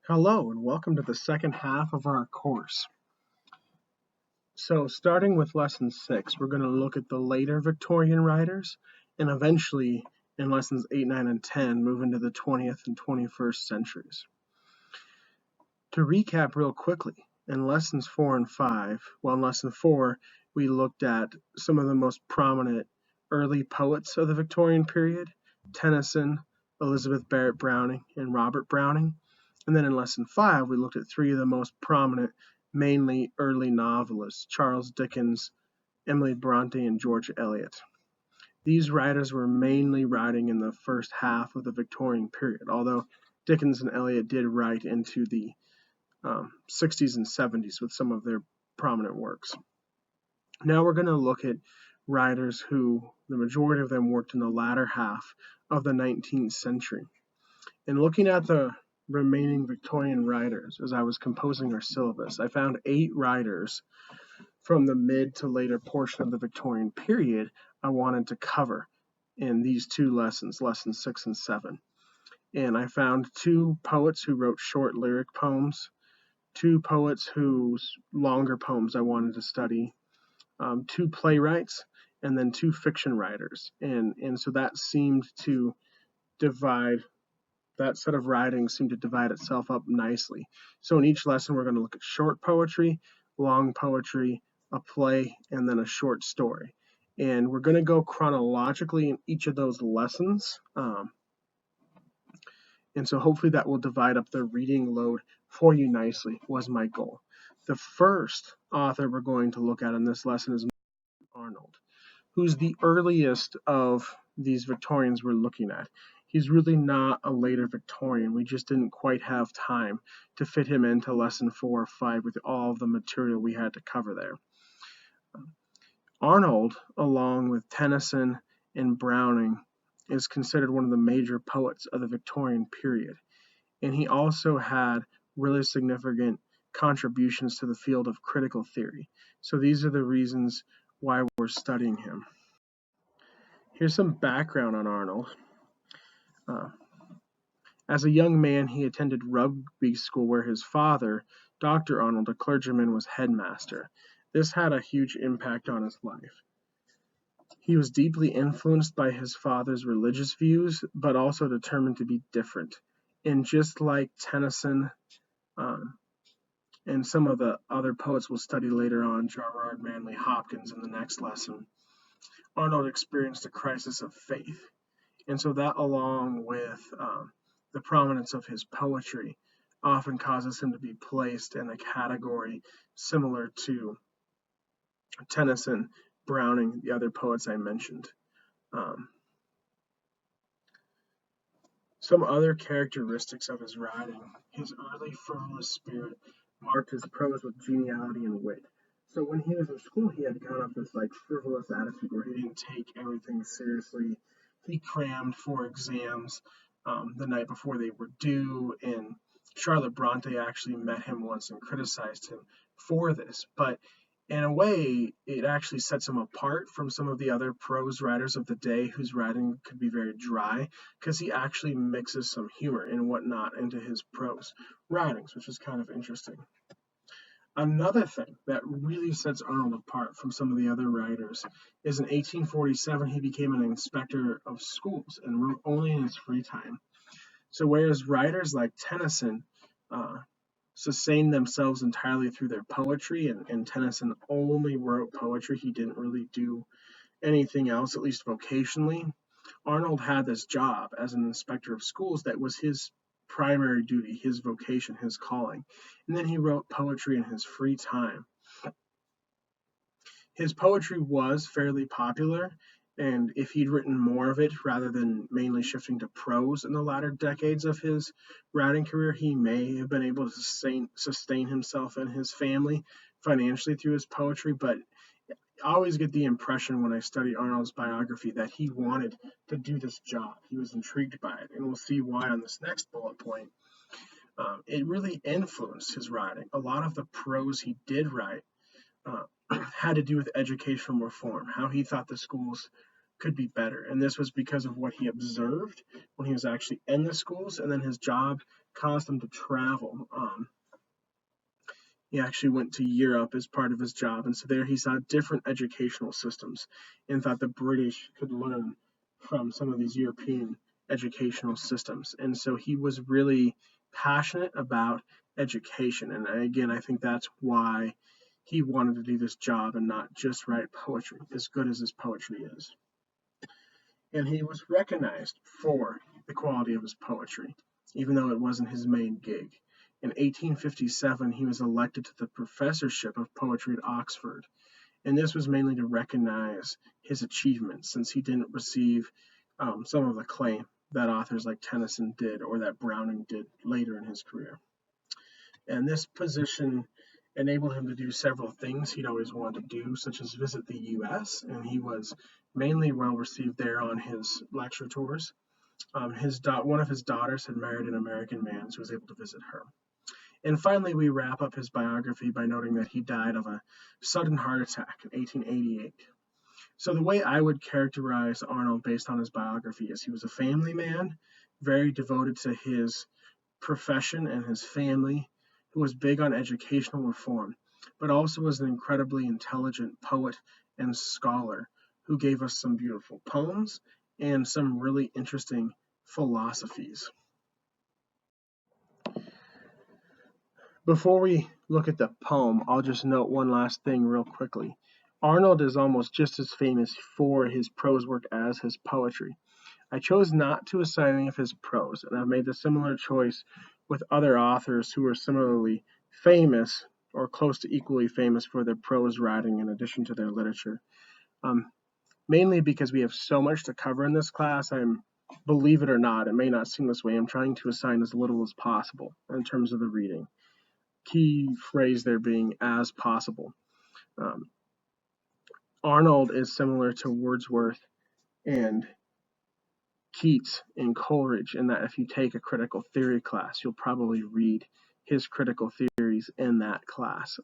Hello and welcome to the second half of our course. So starting with lesson 6, we're going to look at the later Victorian writers and eventually in lessons 8, 9, and 10 move into the 20th and 21st centuries. To recap real quickly, in lessons 4 and 5, in lesson 4 we looked at some of the most prominent early poets of the Victorian period, Tennyson, Elizabeth Barrett Browning, and Robert Browning. And then in lesson 5, we looked at 3 of the most prominent, mainly early novelists, Charles Dickens, Emily Bronte, and George Eliot. These writers were mainly writing in the first half of the Victorian period, although Dickens and Eliot did write into the 60s and 70s with some of their prominent works. Now we're going to look at writers who, the majority of them worked in the latter half of the 19th century. And looking at the remaining Victorian writers as I was composing our syllabus, I found 8 writers from the mid to later portion of the Victorian period I wanted to cover in these 2 lessons, lessons 6 and 7. And I found 2 poets who wrote short lyric poems, 2 poets whose longer poems I wanted to study, 2 playwrights, and then 2 fiction writers. And so that seemed to divide that set of writings seemed to divide itself up nicely. So in each lesson, we're going to look at short poetry, long poetry, a play, and then a short story. And we're going to go chronologically in each of those lessons. And so hopefully that will divide up the reading load for you nicely, was my goal. The first author we're going to look at in this lesson is Arnold, who's the earliest of these Victorians we're looking at. He's really not a later Victorian. We just didn't quite have time to fit him into lesson 4 or 5 with all of the material we had to cover there. Arnold, along with Tennyson and Browning, is considered one of the major poets of the Victorian period. And he also had really significant contributions to the field of critical theory. So these are the reasons why we're studying him. Here's some background on Arnold. As a young man, he attended rugby school where his father, Dr. Arnold, a clergyman, was headmaster. This had a huge impact on his life. He was deeply influenced by his father's religious views, but also determined to be different. And just like Tennyson and some of the other poets we'll study later on, Gerard Manley Hopkins in the next lesson, Arnold experienced a crisis of faith. And so that, along with the prominence of his poetry, often causes him to be placed in a category similar to Tennyson, Browning, the other poets I mentioned. Some other characteristics of his writing: his early frivolous spirit marked his prose with geniality and wit. So when he was in school, he had kind of this like frivolous attitude where he didn't take everything seriously. He crammed for exams the night before they were due, and Charlotte Bronte actually met him once and criticized him for this. But in a way, it actually sets him apart from some of the other prose writers of the day whose writing could be very dry, because he actually mixes some humor and whatnot into his prose writings, which is kind of interesting. Another thing that really sets Arnold apart from some of the other writers is in 1847 he became an inspector of schools and wrote only in his free time. So whereas writers like Tennyson sustained themselves entirely through their poetry, and Tennyson only wrote poetry, he didn't really do anything else, at least vocationally, Arnold had this job as an inspector of schools that was his primary duty, his vocation, his calling. And then he wrote poetry in his free time. His poetry was fairly popular, and if he'd written more of it rather than mainly shifting to prose in the latter decades of his writing career, he may have been able to sustain himself and his family financially through his poetry. But I always get the impression when I study Arnold's biography that he wanted to do this job. He was intrigued by it, and we'll see why on this next bullet point. It really influenced his writing. A lot of the prose he did write had to do with educational reform, how he thought the schools could be better. And this was because of what he observed when he was actually in the schools, and then his job caused him to travel. He actually went to Europe as part of his job, and so there he saw different educational systems and thought the British could learn from some of these European educational systems. And so he was really passionate about education. And again, I think that's why he wanted to do this job and not just write poetry, as good as his poetry is. And he was recognized for the quality of his poetry, even though it wasn't his main gig. In 1857, he was elected to the professorship of poetry at Oxford, and this was mainly to recognize his achievements, since he didn't receive some of the acclaim that authors like Tennyson did or that Browning did later in his career. And this position enabled him to do several things he'd always wanted to do, such as visit the US, and he was mainly well received there on his lecture tours. One of his daughters had married an American man, so he was able to visit her. And finally, we wrap up his biography by noting that he died of a sudden heart attack in 1888. So the way I would characterize Arnold based on his biography is he was a family man, very devoted to his profession and his family, who was big on educational reform, but also was an incredibly intelligent poet and scholar who gave us some beautiful poems and some really interesting philosophies. Before we look at the poem, I'll just note one last thing real quickly. Arnold is almost just as famous for his prose work as his poetry. I chose not to assign any of his prose, and I've made a similar choice with other authors who are similarly famous or close to equally famous for their prose writing in addition to their literature. Mainly because we have so much to cover in this class, believe it or not, it may not seem this way, I'm trying to assign as little as possible in terms of the reading. Key phrase there being as possible. Arnold is similar to Wordsworth and Keats and Coleridge in that if you take a critical theory class, you'll probably read his critical theories in that class.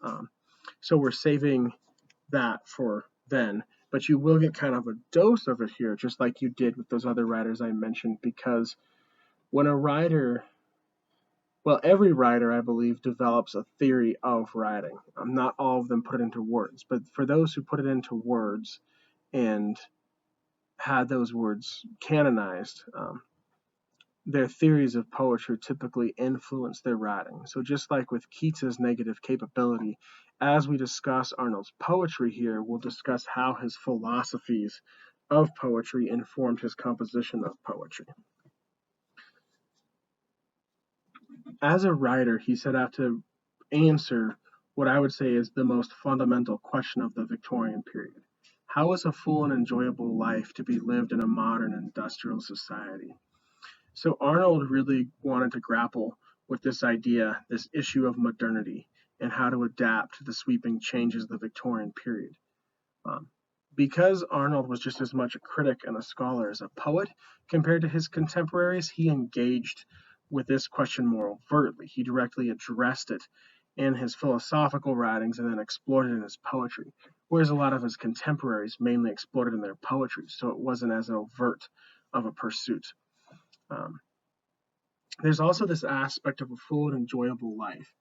So we're saving that for then, but you will get kind of a dose of it here, just like you did with those other writers I mentioned, because when a writer, well, every writer, I believe, develops a theory of writing. Not all of them put it into words, but for those who put it into words and had those words canonized, their theories of poetry typically influence their writing. So just like with Keats's negative capability, as we discuss Arnold's poetry here, we'll discuss how his philosophies of poetry informed his composition of poetry. As a writer, he set out to answer what I would say is the most fundamental question of the Victorian period. How is a full and enjoyable life to be lived in a modern industrial society? So Arnold really wanted to grapple with this idea, this issue of modernity, and how to adapt to the sweeping changes of the Victorian period. Because Arnold was just as much a critic and a scholar as a poet compared to his contemporaries, he engaged with this question more overtly. He directly addressed it in his philosophical writings and then explored it in his poetry, whereas a lot of his contemporaries mainly explored it in their poetry, so it wasn't as overt of a pursuit. There's also this aspect of a full and enjoyable life.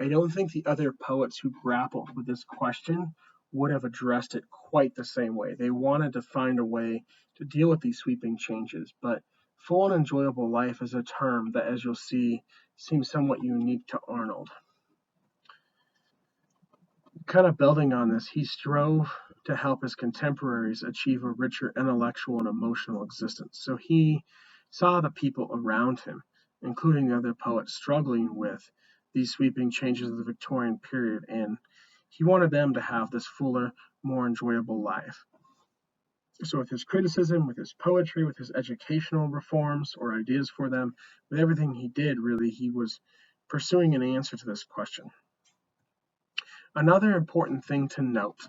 I don't think the other poets who grappled with this question would have addressed it quite the same way. They wanted to find a way to deal with these sweeping changes, but full and enjoyable life is a term that, as you'll see, seems somewhat unique to Arnold. Kind of building on this, he strove to help his contemporaries achieve a richer intellectual and emotional existence. So he saw the people around him, including the other poets, struggling with these sweeping changes of the Victorian period, and he wanted them to have this fuller, more enjoyable life. So with his criticism, with his poetry, with his educational reforms or ideas for them, with everything he did, really, he was pursuing an answer to this question. Another important thing to note,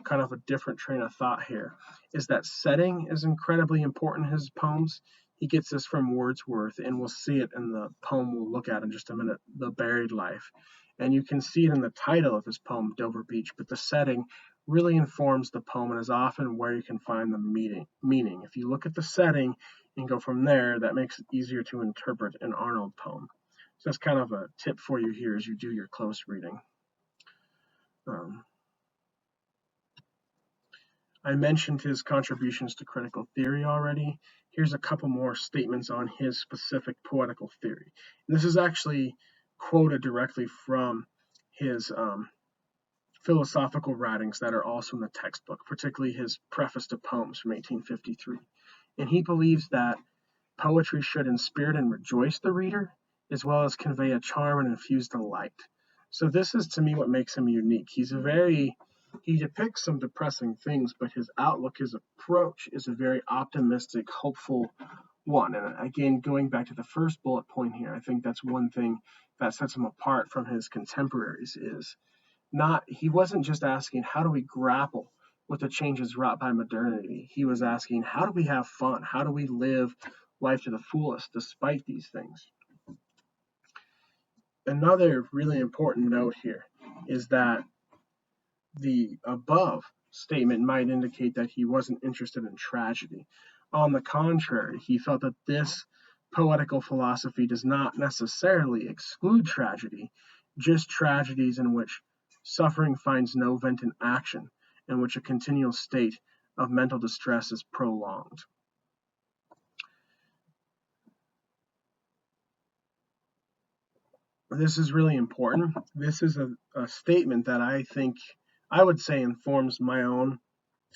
kind of a different train of thought here, is that setting is incredibly important in his poems. He gets this from Wordsworth, and we'll see it in the poem we'll look at in just a minute, The Buried Life. And you can see it in the title of his poem, Dover Beach, but the setting really informs the poem and is often where you can find the meaning. If you look at the setting and go from there, that makes it easier to interpret an Arnold poem. So that's kind of a tip for you here as you do your close reading. I mentioned his contributions to critical theory already. Here's a couple more statements on his specific poetical theory. And this is actually quoted directly from his philosophical writings that are also in the textbook, particularly his preface to poems from 1853. And he believes that poetry should inspirit and rejoice the reader, as well as convey a charm and infuse delight. So this is to me what makes him unique. He depicts some depressing things, but his outlook, his approach is a very optimistic, hopeful one. And again, going back to the first bullet point here, I think that's one thing that sets him apart from his contemporaries is not he wasn't just asking how do we grapple with the changes wrought by modernity. He was asking how do we have fun? How do we live life to the fullest despite these things? Another really important note here is that the above statement might indicate that he wasn't interested in tragedy. On the contrary, he felt that this poetical philosophy does not necessarily exclude tragedy, just tragedies in which suffering finds no vent in action, in which a continual state of mental distress is prolonged. This is really important. This is a statement that I would say informs my own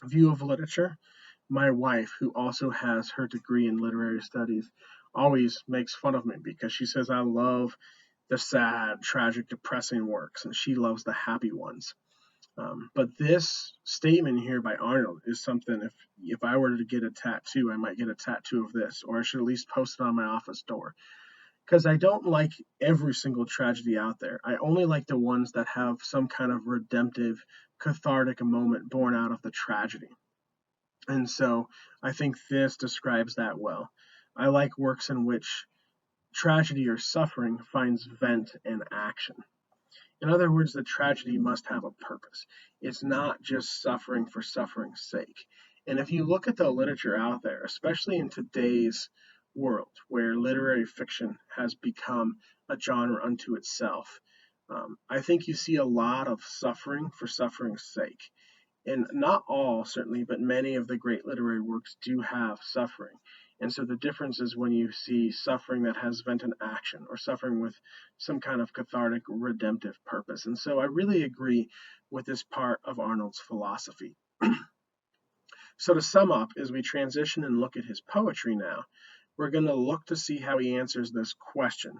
view of literature. My wife, who also has her degree in literary studies, always makes fun of me because she says I love the sad, tragic, depressing works, and she loves the happy ones. But this statement here by Arnold is something. If I were to get a tattoo, I might get a tattoo of this, or I should at least post it on my office door. Because I don't like every single tragedy out there. I only like the ones that have some kind of redemptive, cathartic moment born out of the tragedy. And so I think this describes that well. I like works in which tragedy or suffering finds vent in action. In other words, the tragedy must have a purpose. It's not just suffering for suffering's sake. And if you look at the literature out there, especially in today's world where literary fiction has become a genre unto itself, I think you see a lot of suffering for suffering's sake. And not all, certainly, but many of the great literary works do have suffering. And so the difference is when you see suffering that has vent in action or suffering with some kind of cathartic, redemptive purpose. And so I really agree with this part of Arnold's philosophy. So to sum up, as we transition and look at his poetry now, we're going to look to see how he answers this question.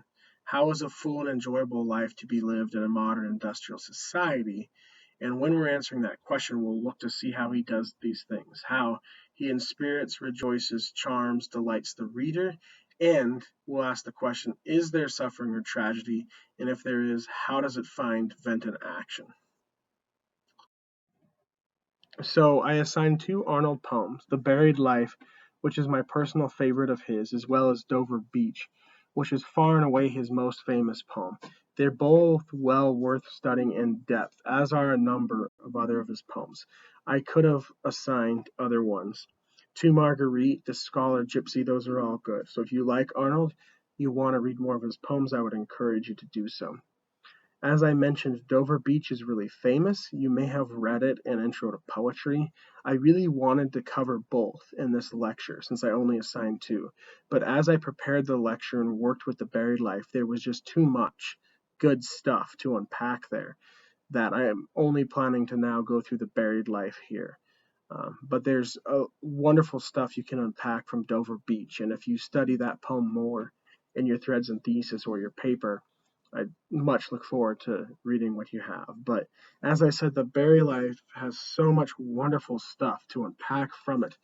How is a full and enjoyable life to be lived in a modern industrial society? And when we're answering that question, we'll look to see how he does these things, how he inspirits, rejoices, charms, delights the reader, and we'll ask the question, is there suffering or tragedy? And if there is, how does it find vent in action? So I assigned two Arnold poems, The Buried Life, which is my personal favorite of his, as well as Dover Beach, which is far and away his most famous poem. They're both well worth studying in depth, as are a number of other of his poems. I could have assigned other ones. To Marguerite, The Scholar Gypsy, those are all good. So if you like Arnold, you want to read more of his poems, I would encourage you to do so. As I mentioned, Dover Beach is really famous. You may have read it in Intro to Poetry. I really wanted to cover both in this lecture since I only assigned two. But as I prepared the lecture and worked with The Buried Life, there was just too much good stuff to unpack there that I am only planning to now go through The Buried Life here. But there's wonderful stuff you can unpack from Dover Beach. And if you study that poem more in your threads and thesis or your paper, I much look forward to reading what you have. But as I said, The Buried Life has so much wonderful stuff to unpack from it.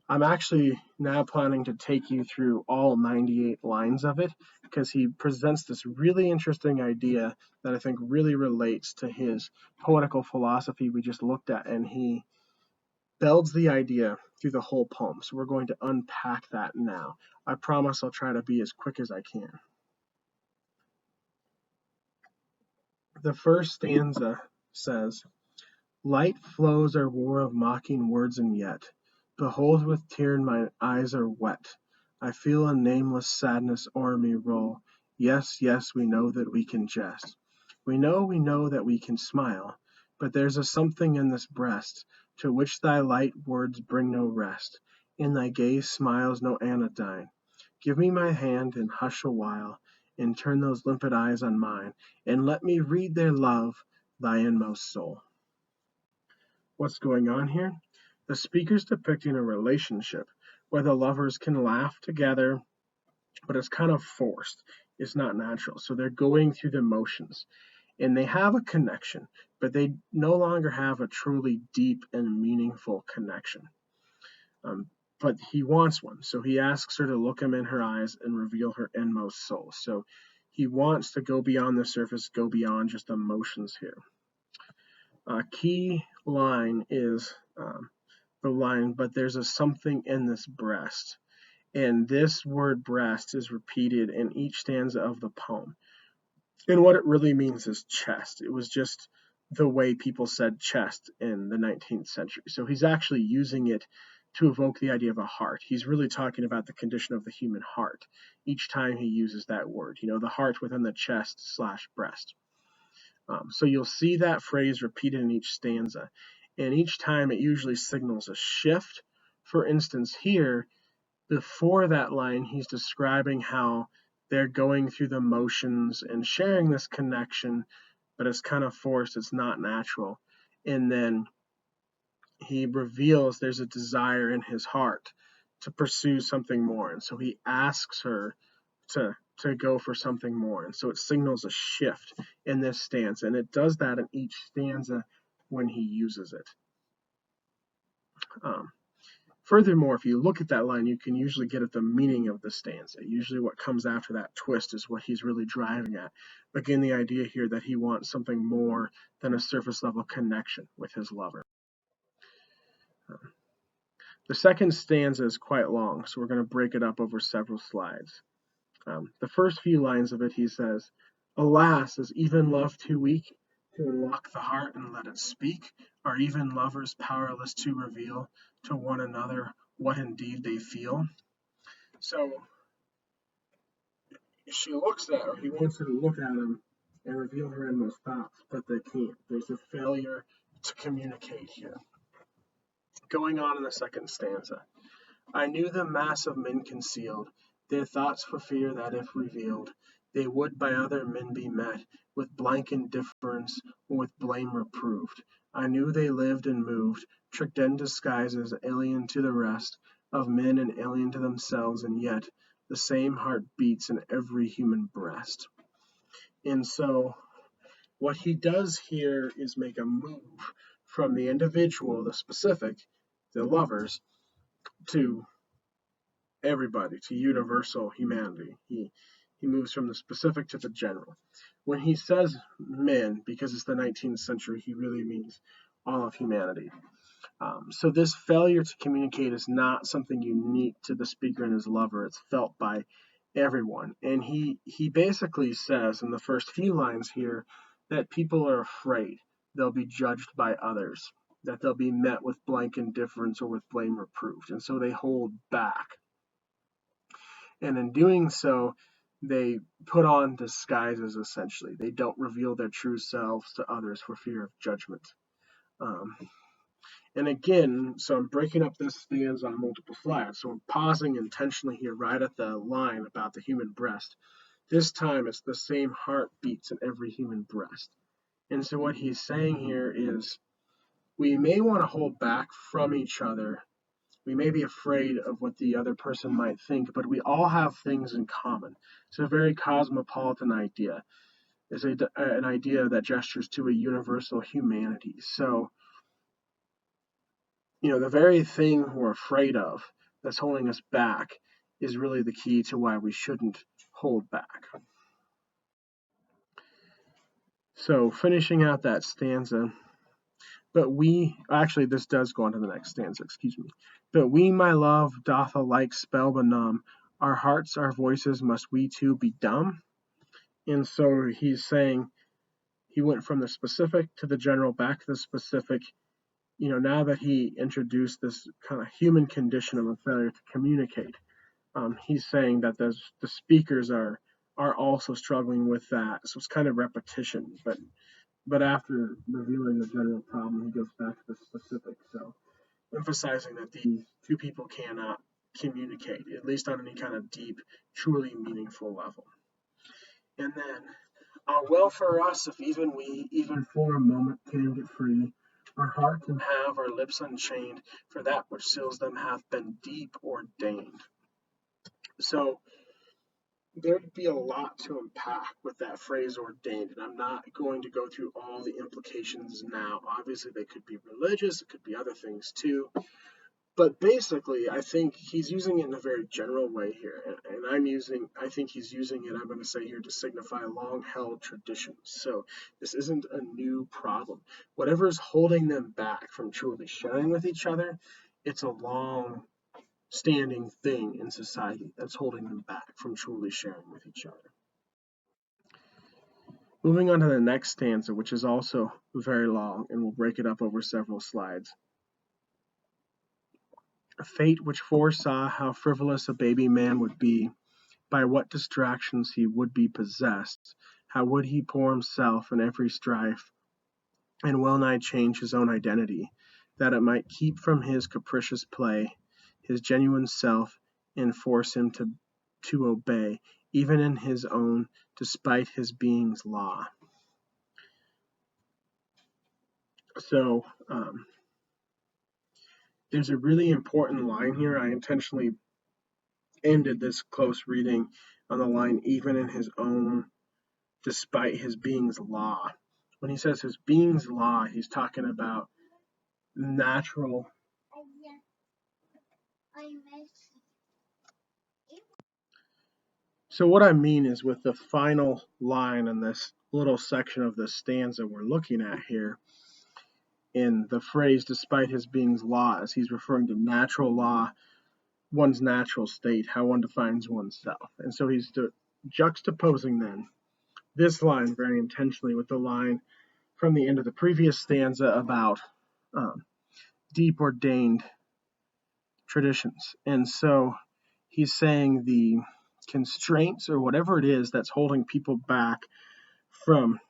I'm actually now planning to take you through all 98 lines of it because he presents this really interesting idea that I think really relates to his poetical philosophy we just looked at, and he builds the idea through the whole poem. So we're going to unpack that now. I promise I'll try to be as quick as I can. The first stanza says, Light flows our war of mocking words, and yet, behold, with tear mine eyes are wet. I feel a nameless sadness o'er me roll, Yes, yes, we know that we can jest. We know that we can smile, but there's a something in this breast to which thy light words bring no rest. In thy gaze smiles no anodyne. Give me my hand and hush awhile, and turn those limpid eyes on mine, and let me read their love, thy inmost soul. What's going on here? The speaker's depicting a relationship where the lovers can laugh together, but it's kind of forced. It's not natural. So they're going through the motions and they have a connection, but they no longer have a truly deep and meaningful connection. But he wants one. So he asks her to look him in her eyes and reveal her inmost soul. So he wants to go beyond the surface, go beyond just emotions here. A key line is the line, but there's a something in this breast. And this word breast is repeated in each stanza of the poem. And what it really means is chest. It was just the way people said chest in the 19th century. So he's actually using it to evoke the idea of a heart. He's really talking about the condition of the human heart each time he uses that word, the heart within the chest/breast. So you'll see that phrase repeated in each stanza. And each time it usually signals a shift. For instance, here, before that line, he's describing how they're going through the motions and sharing this connection, but it's kind of forced, it's not natural. And then he reveals there's a desire in his heart to pursue something more. And so he asks her to go for something more. And so it signals a shift in this stanza. And it does that in each stanza when he uses it. Furthermore, if you look at that line, you can usually get at the meaning of the stanza. Usually what comes after that twist is what he's really driving at. Again, the idea here that he wants something more than a surface level connection with his lover. The second stanza is quite long, so we're going to break it up over several slides. The first few lines of it, he says, "Alas, is even love too weak to unlock the heart and let it speak? Are even lovers powerless to reveal to one another what indeed they feel?" So she looks at, or he wants her to look at him and reveal her inmost thoughts, but they can't. There's a failure to communicate here. Going on in the second stanza. I knew the mass of men concealed their thoughts for fear that if revealed, they would by other men be met with blank indifference or with blame reproved. I knew they lived and moved, tricked in disguises, alien to the rest of men and alien to themselves, and yet the same heart beats in every human breast. And so what he does here is make a move from the individual, the specific, the lovers, to everybody, to universal humanity. He moves from the specific to the general. When he says men, because it's the 19th century, he really means all of humanity. So this failure to communicate is not something unique to the speaker and his lover. It's felt by everyone. And he basically says in the first few lines here that people are afraid they'll be judged by others, that they'll be met with blank indifference or with blame reproved. And so they hold back. And in doing so, they put on disguises essentially. They don't reveal their true selves to others for fear of judgment. And again, so I'm breaking up this stanza on multiple slides. So I'm pausing intentionally here right at the line about the human breast. This time it's the same heartbeats in every human breast. And so what he's saying here is we may want to hold back from each other. We may be afraid of what the other person might think, but we all have things in common. It's a very cosmopolitan idea. It's an idea that gestures to a universal humanity. So the very thing we're afraid of that's holding us back is really the key to why we shouldn't hold back. So finishing out that stanza, this does go on to the next stanza, excuse me. But we, my love, doth alike spell benumb, our hearts, our voices, must we too be dumb? And so he's saying he went from the specific to the general, back to the specific. Now that he introduced this kind of human condition of a failure to communicate, he's saying that the speakers are are also struggling with that. So it's kind of repetition, but after revealing the general problem, he goes back to the specifics. So emphasizing that these two people cannot communicate, at least on any kind of deep, truly meaningful level. And then, well, for us, if even we, even for a moment, can get free, our heart can have our lips unchained, for that which seals them hath been deep ordained. So there'd be a lot to unpack with that phrase ordained, and I'm not going to go through all the implications now. Obviously, they could be religious, it could be other things too. But basically, I think he's using it in a very general way here, and I think he's using it, I'm going to say here, to signify long-held traditions. So this isn't a new problem. Whatever is holding them back from truly sharing with each other, it's a long-standing thing in society that's holding them back from truly sharing with each other. Moving on to the next stanza, which is also very long, and we'll break it up over several slides. A fate which foresaw how frivolous a baby man would be, by what distractions he would be possessed, how would he pour himself in every strife, and well nigh change his own identity, that it might keep from his capricious play his genuine self, and force him to obey, even in his own, despite his being's law. So, there's a really important line here. I intentionally ended this close reading on the line, even in his own, despite his being's law. When he says his being's law, he's talking about natural. So what I mean is, with the final line in this little section of this stanza we're looking at here, in the phrase despite his being's laws, he's referring to natural law, one's natural state, how one defines oneself. And so he's juxtaposing then this line very intentionally with the line from the end of the previous stanza about deep ordained traditions. And so he's saying the constraints or whatever it is that's holding people back from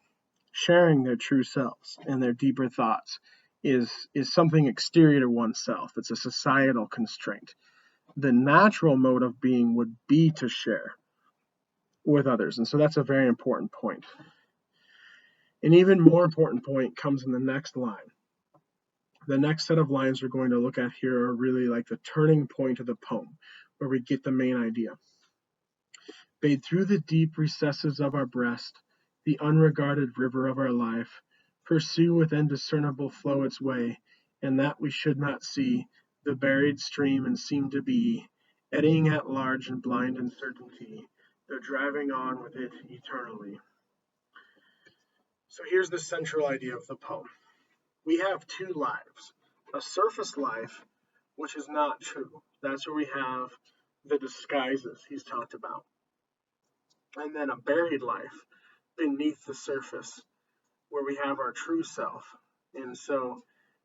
sharing their true selves and their deeper thoughts is something exterior to oneself. It's a societal constraint. The natural mode of being would be to share with others. And so that's a very important point. An even more important point comes in the next line. The next set of lines we're going to look at here are really like the turning point of the poem, where we get the main idea. Bade through the deep recesses of our breast, the unregarded river of our life, pursue with indiscernible flow its way, and that we should not see, the buried stream and seem to be, eddying at large in blind uncertainty, though driving on with it eternally. So here's the central idea of the poem. We have two lives, a surface life, which is not true. That's where we have the disguises he's talked about. And then a buried life beneath the surface, where we have our true self. And so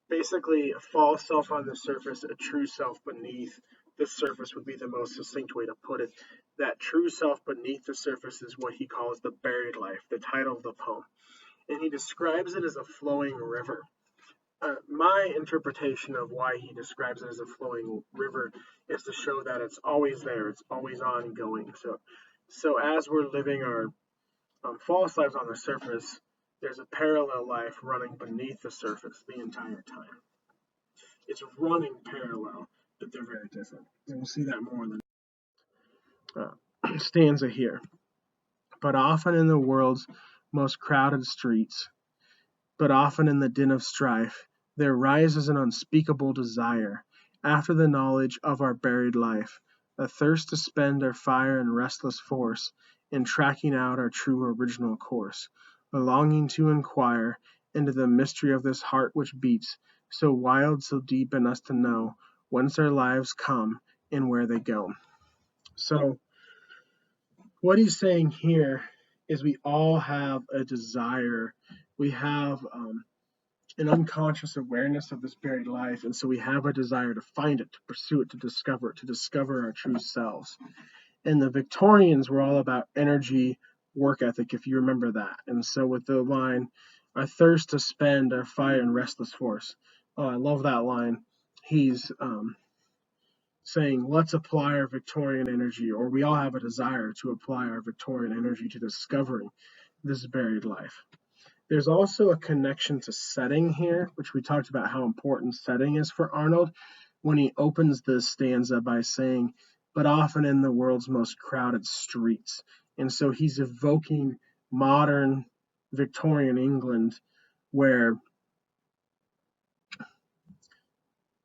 basically, a false self on the surface, a true self beneath the surface would be the most succinct way to put it. That true self beneath the surface is what he calls the buried life, the title of the poem. And he describes it as a flowing river. My interpretation of why he describes it as a flowing river is to show that it's always there, it's always ongoing. So as we're living our false lives on the surface, there's a parallel life running beneath the surface the entire time. It's running parallel, but they're very different. And we'll see that more in the stanza here. But often in the world's most crowded streets, but often in the din of strife, there rises an unspeakable desire after the knowledge of our buried life, a thirst to spend our fire and restless force in tracking out our true original course, a longing to inquire into the mystery of this heart which beats so wild, so deep in us to know whence our lives come and where they go. So what he's saying here is we all have a desire. We have an unconscious awareness of this buried life, and so we have a desire to find it, to pursue it, to discover our true selves. And the Victorians were all about energy, work ethic, if you remember that. And so with the line, our thirst to spend, our fire and restless force. Oh, I love that line. He's saying, let's apply our Victorian energy, or we all have a desire to apply our Victorian energy to discovering this buried life. There's also a connection to setting here, which we talked about how important setting is for Arnold when he opens the stanza by saying, but often in the world's most crowded streets. And so he's evoking modern Victorian England where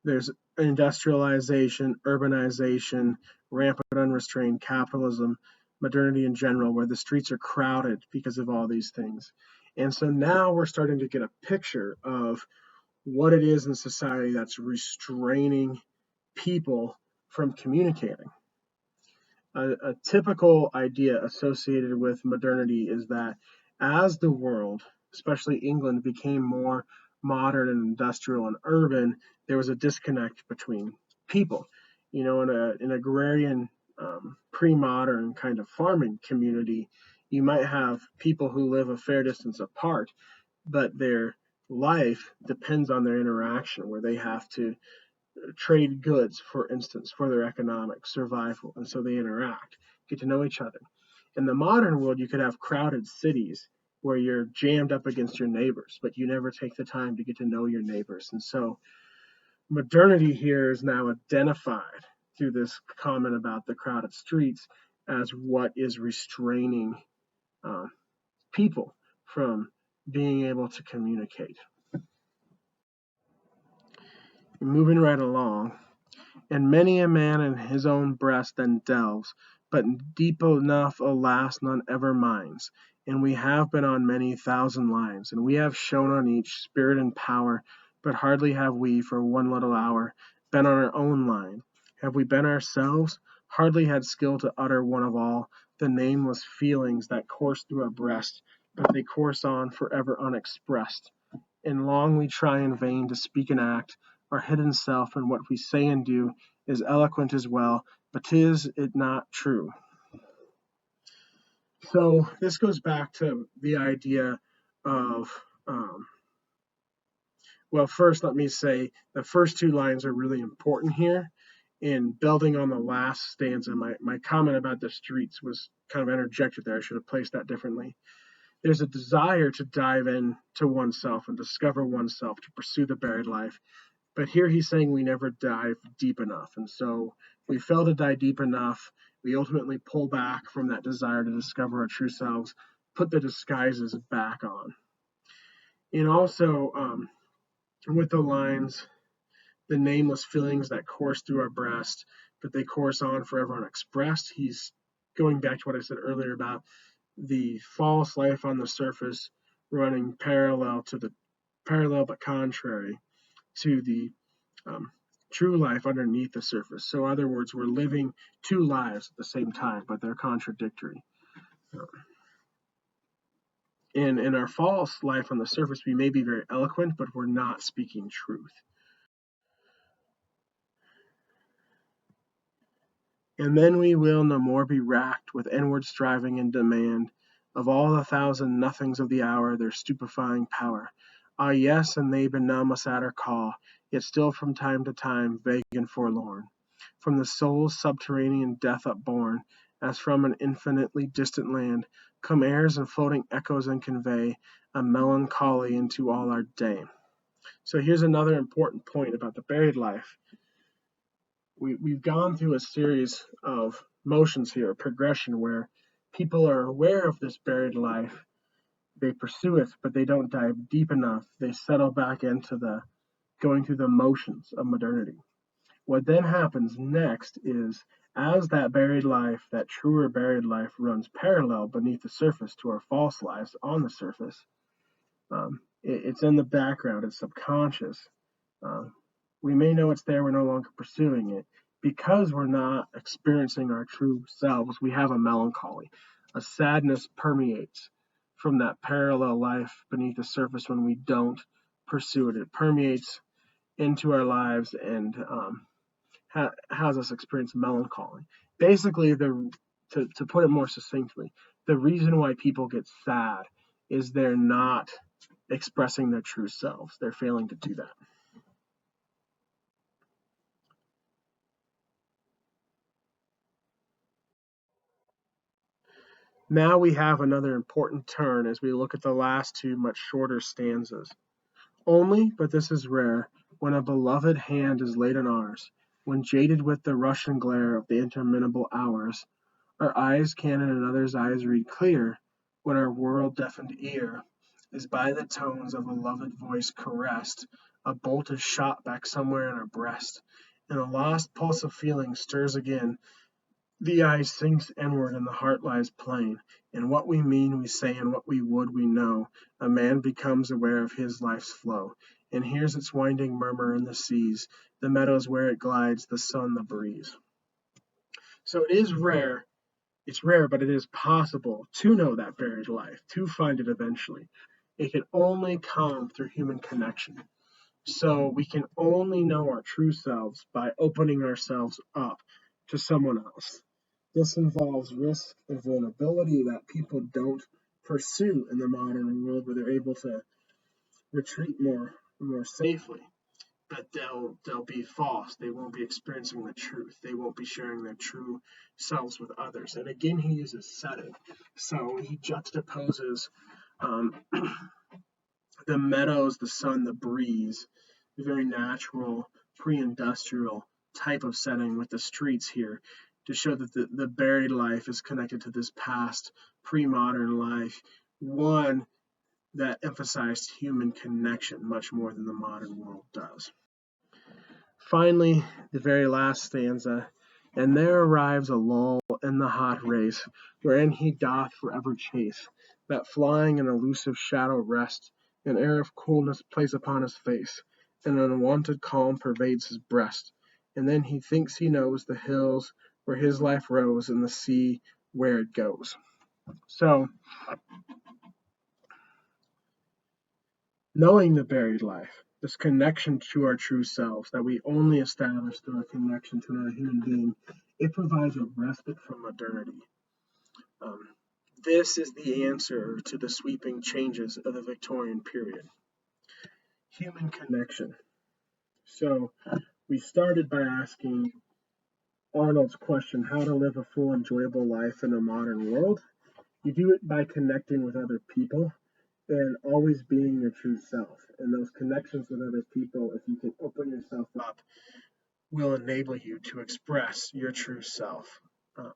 there's industrialization, urbanization, rampant unrestrained capitalism, modernity in general, where the streets are crowded because of all these things. And so now we're starting to get a picture of what it is in society that's restraining people from communicating. A typical idea associated with modernity is that as the world, especially England, became more modern and industrial and urban, there was a disconnect between people. You know, in an agrarian, pre-modern kind of farming community, you might have people who live a fair distance apart, but their life depends on their interaction, where they have to trade goods, for instance, for their economic survival. And so they interact, get to know each other. In the modern world, you could have crowded cities where you're jammed up against your neighbors, but you never take the time to get to know your neighbors. And so modernity here is now identified through this comment about the crowded streets as what is restraining uh, people from being able to communicate. Moving right along, and many a man in his own breast then delves, but deep enough, alas, none ever minds. And we have been on many thousand lines, and we have shown on each spirit and power, but hardly have we, for one little hour, been on our own line. Have we been ourselves? Hardly had skill to utter one of all the nameless feelings that course through our breast, but they course on forever unexpressed. And long we try in vain to speak and act, our hidden self, and what we say and do is eloquent as well, but 'tis it not true. So this goes back to the idea of, well, first let me say the first two lines are really important here. In building on the last stanza, my comment about the streets was kind of interjected there. I should have placed that differently. There's a desire to dive in to oneself and discover oneself, to pursue the buried life. But here he's saying we never dive deep enough. And so we fail to dive deep enough. We ultimately pull back from that desire to discover our true selves, put the disguises back on. And also, with the lines, the nameless feelings that course through our breast, but they course on forever unexpressed. He's going back to what I said earlier about the false life on the surface running parallel but contrary to the um, true life underneath the surface. So, in other words, we're living two lives at the same time, but they're contradictory. In our false life on the surface, we may be very eloquent, but we're not speaking truth. And then we will no more be racked with inward striving and demand of all the thousand nothings of the hour, their stupefying power. Ah, yes, and they benumb us at our call, yet still from time to time, vague and forlorn, from the soul's subterranean death upborne, as from an infinitely distant land, come airs and floating echoes and convey a melancholy into all our day. So here's another important point about the buried life. We've gone through a series of motions here, a progression where people are aware of this buried life, they pursue it, but they don't dive deep enough. They settle back into the going through the motions of modernity. What then happens next is as that buried life, that truer buried life, runs parallel beneath the surface to our false lives on the surface, it's in the background, it's subconscious. Uh, we may know it's there, we're no longer pursuing it. Because we're not experiencing our true selves, we have a melancholy. A sadness permeates from that parallel life beneath the surface when we don't pursue it. It permeates into our lives and has us experience melancholy. Basically, the to put it more succinctly, the reason why people get sad is they're not expressing their true selves. They're failing to do that. Now we have another important turn as we look at the last two much shorter stanzas. Only, but this is rare, when a beloved hand is laid on ours, when jaded with the rush and glare of the interminable hours, our eyes can in another's eyes read clear, when our world-deafened ear is by the tones of a loved voice caressed, a bolt is shot back somewhere in our breast, and a lost pulse of feeling stirs again. The eye sinks inward and the heart lies plain. And what we mean we say and what we would we know. A man becomes aware of his life's flow, and hears its winding murmur in the seas, the meadows where it glides, the sun, the breeze. So it's rare, but it is possible to know that buried life, to find it eventually. It can only come through human connection. So we can only know our true selves by opening ourselves up to someone else. This involves risk and vulnerability that people don't pursue in the modern world where they're able to retreat more safely. But they'll be false. They won't be experiencing the truth. They won't be sharing their true selves with others. And again, he uses setting. So he juxtaposes um, the meadows, the sun, the breeze, the very natural pre-industrial type of setting with the streets here to show that the buried life is connected to this past pre-modern life, one that emphasized human connection much more than the modern world does. Finally, the very last stanza, and there arrives a lull in the hot race, wherein he doth forever chase, that flying and elusive shadow rest, an air of coolness plays upon his face, an unwonted calm pervades his breast, and then he thinks he knows the hills where his life rose and the sea where it goes. So, knowing the buried life, this connection to our true selves that we only establish through a connection to another human being, it provides a respite from modernity. Um, this is the answer to the sweeping changes of the Victorian period. Human connection. So we started by asking Arnold's question, how to live a full, enjoyable life in a modern world. You do it by connecting with other people and always being your true self. And those connections with other people, if you can open yourself up, will enable you to express your true self. Uh,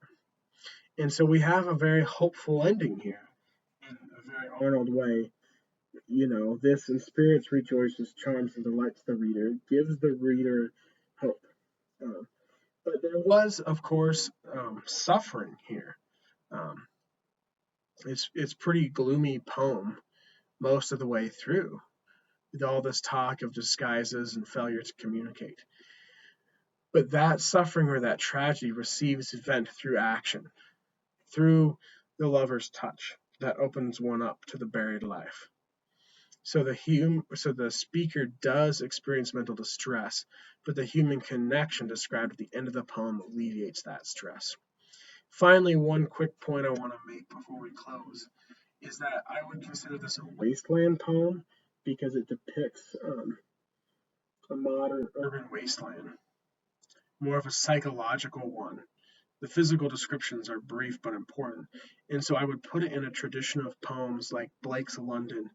and so we have a very hopeful ending here in a very Arnold way. You know, this in spirits rejoices, charms, and delights the reader, gives the reader hope. Uh, but there was, of course, suffering here. Um, it's pretty gloomy poem most of the way through, with all this talk of disguises and failure to communicate. But that suffering or that tragedy receives vent through action, through the lover's touch that opens one up to the buried life. So the speaker does experience mental distress, but the human connection described at the end of the poem alleviates that stress. Finally, one quick point I want to make before we close is that I would consider this a wasteland poem because it depicts a modern urban wasteland, more of a psychological one. The physical descriptions are brief but important, and so I would put it in a tradition of poems like Blake's London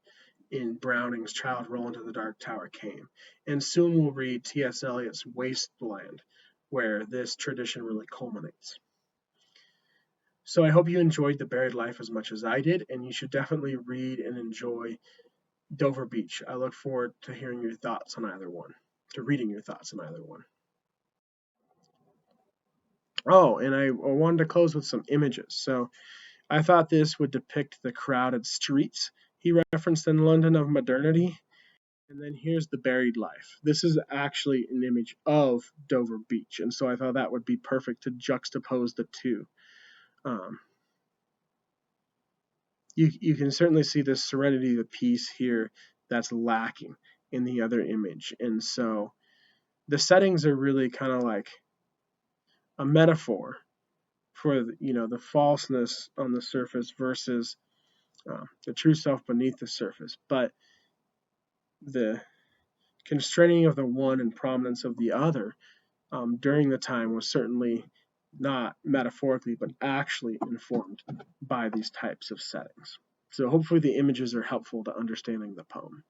in Browning's Child Roll into the Dark Tower came. And soon we'll read T.S. Eliot's Wasteland, where this tradition really culminates. So I hope you enjoyed The Buried Life as much as I did, and you should definitely read and enjoy Dover Beach. I look forward to hearing your thoughts on either one, to reading your thoughts on either one. Oh, and I wanted to close with some images. So I thought this would depict the crowded streets he referenced in London of modernity. And then here's the buried life. This is actually an image of Dover Beach. And so I thought that would be perfect to juxtapose the two. Um, you can certainly see the serenity, the peace here that's lacking in the other image. And so the settings are really kind of like a metaphor for the falseness on the surface versus the true self beneath the surface. But the constraining of the one and prominence of the other during the time was certainly not metaphorically, but actually informed by these types of settings. So hopefully the images are helpful to understanding the poem.